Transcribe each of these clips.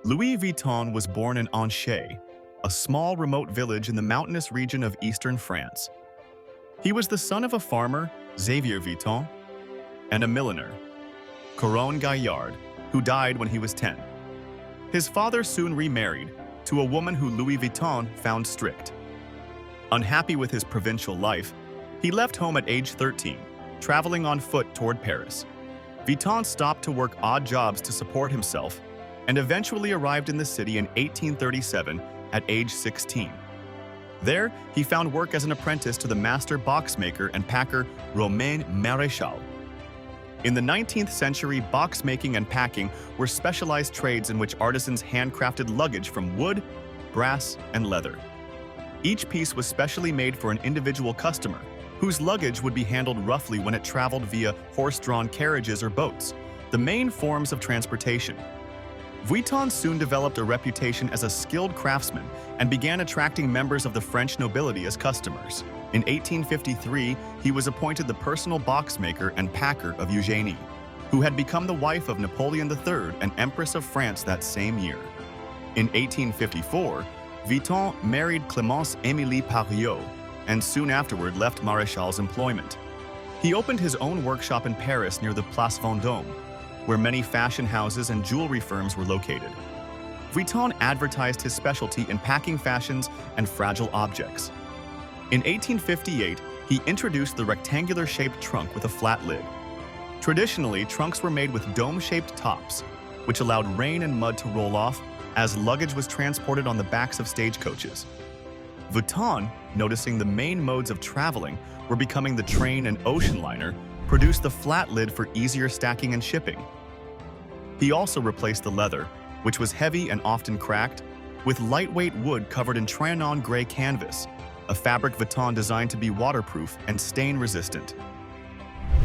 Louis Vuitton was born in Anchay, a small remote village in the mountainous region of eastern France. He was the son of a farmer, Xavier Vuitton, and a milliner, Coronne Gaillard, who died when he was 10. His father soon remarried to a woman who Louis Vuitton found strict. Unhappy with his provincial life, he left home at age 13, traveling on foot toward Paris. Vuitton stopped to work odd jobs to support himself and eventually arrived in the city in 1837 at age 16. There, he found work as an apprentice to the master boxmaker and packer Romain Maréchal. In the 19th century, box-making and packing were specialized trades in which artisans handcrafted luggage from wood, brass, and leather. Each piece was specially made for an individual customer, whose luggage would be handled roughly when it traveled via horse-drawn carriages or boats, the main forms of transportation. Vuitton soon developed a reputation as a skilled craftsman and began attracting members of the French nobility as customers. In 1853, he was appointed the personal boxmaker and packer of Eugénie, who had become the wife of Napoleon III and Empress of France that same year. In 1854, Vuitton married Clémence Émilie Pariot, and soon afterward left Maréchal's employment. He opened his own workshop in Paris near the Place Vendôme, where many fashion houses and jewelry firms were located. Vuitton advertised his specialty in packing fashions and fragile objects. In 1858, he introduced the rectangular-shaped trunk with a flat lid. Traditionally, trunks were made with dome-shaped tops, which allowed rain and mud to roll off as luggage was transported on the backs of stagecoaches. Vuitton, noticing the main modes of traveling were becoming the train and ocean liner, produced the flat lid for easier stacking and shipping. He also replaced the leather, which was heavy and often cracked, with lightweight wood covered in Trianon gray canvas, a fabric Vuitton designed to be waterproof and stain-resistant.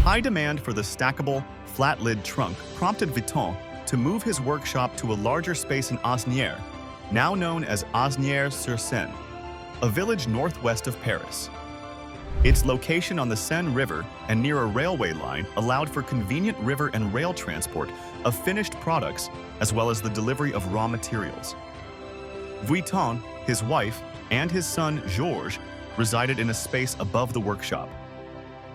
High demand for the stackable, flat-lid trunk prompted Vuitton to move his workshop to a larger space in Asnières, now known as Asnières-sur-Seine, a village northwest of Paris. Its location on the Seine River and near a railway line allowed for convenient river and rail transport of finished products as well as the delivery of raw materials. Vuitton, his wife, and his son Georges resided in a space above the workshop.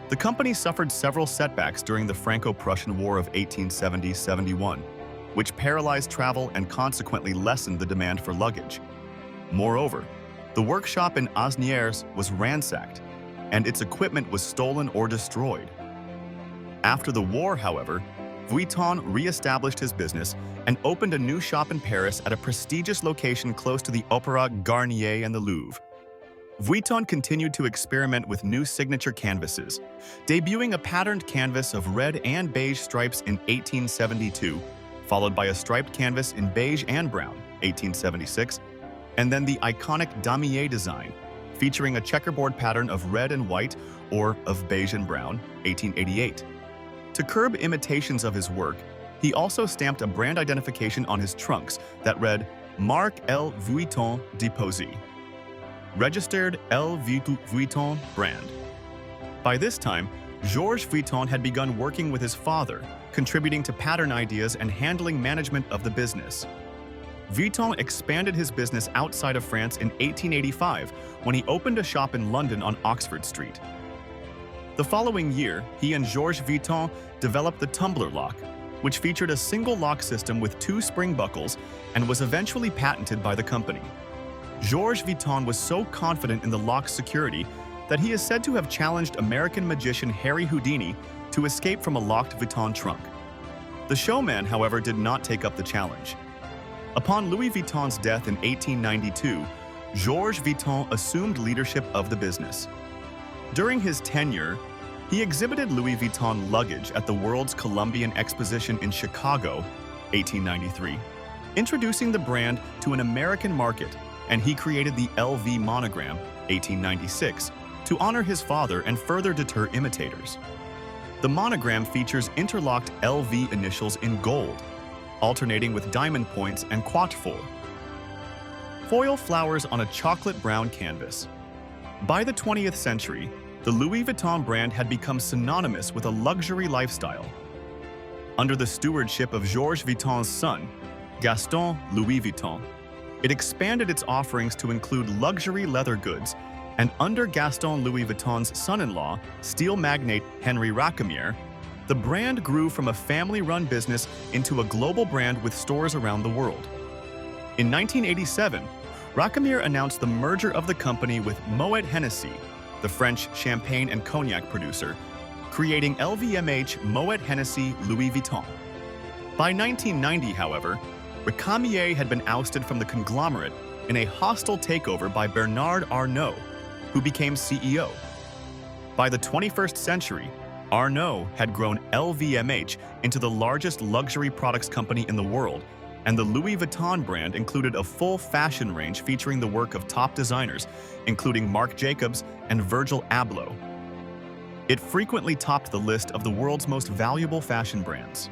The company suffered several setbacks during the Franco-Prussian War of 1870-71, which paralyzed travel and consequently lessened the demand for luggage. Moreover, the workshop in Asnières was ransacked, and its equipment was stolen or destroyed. After the war, however, Vuitton re-established his business and opened a new shop in Paris at a prestigious location close to the Opéra Garnier and the Louvre. Vuitton continued to experiment with new signature canvases, debuting a patterned canvas of red and beige stripes in 1872, followed by a striped canvas in beige and brown, 1876, and then the iconic damier design, featuring a checkerboard pattern of red and white or of beige and brown, 1888. To curb imitations of his work, he also stamped a brand identification on his trunks that read Marque L. Vuitton Déposé, registered L. Vuitton brand. By this time, Georges Vuitton had begun working with his father, contributing to pattern ideas and handling management of the business. Vuitton expanded his business outside of France in 1885 when he opened a shop in London on Oxford Street. The following year, he and Georges Vuitton developed the tumbler lock, which featured a single lock system with 2 spring buckles and was eventually patented by the company. Georges Vuitton was so confident in the lock's security that he is said to have challenged American magician Harry Houdini to escape from a locked Vuitton trunk. The showman, however, did not take up the challenge. Upon Louis Vuitton's death in 1892, Georges Vuitton assumed leadership of the business. During his tenure, he exhibited Louis Vuitton luggage at the World's Columbian Exposition in Chicago, 1893, introducing the brand to an American market, and he created the LV monogram, 1896, to honor his father and further deter imitators. The monogram features interlocked LV initials in gold, alternating with diamond points and quatrefoil. Foil flowers on a chocolate brown canvas. By the 20th century, the Louis Vuitton brand had become synonymous with a luxury lifestyle. Under the stewardship of Georges Vuitton's son, Gaston Louis Vuitton, it expanded its offerings to include luxury leather goods, and under Gaston Louis Vuitton's son-in-law, steel magnate Henri Racamier, the brand grew from a family-run business into a global brand with stores around the world. In 1987, Racamier announced the merger of the company with Moet Hennessy, the French champagne and cognac producer, creating LVMH Moet Hennessy Louis Vuitton. By 1990, however, Racamier had been ousted from the conglomerate in a hostile takeover by Bernard Arnault, who became CEO. By the 21st century, Arnault had grown LVMH into the largest luxury products company in the world, and the Louis Vuitton brand included a full fashion range featuring the work of top designers, including Marc Jacobs and Virgil Abloh. It frequently topped the list of the world's most valuable fashion brands.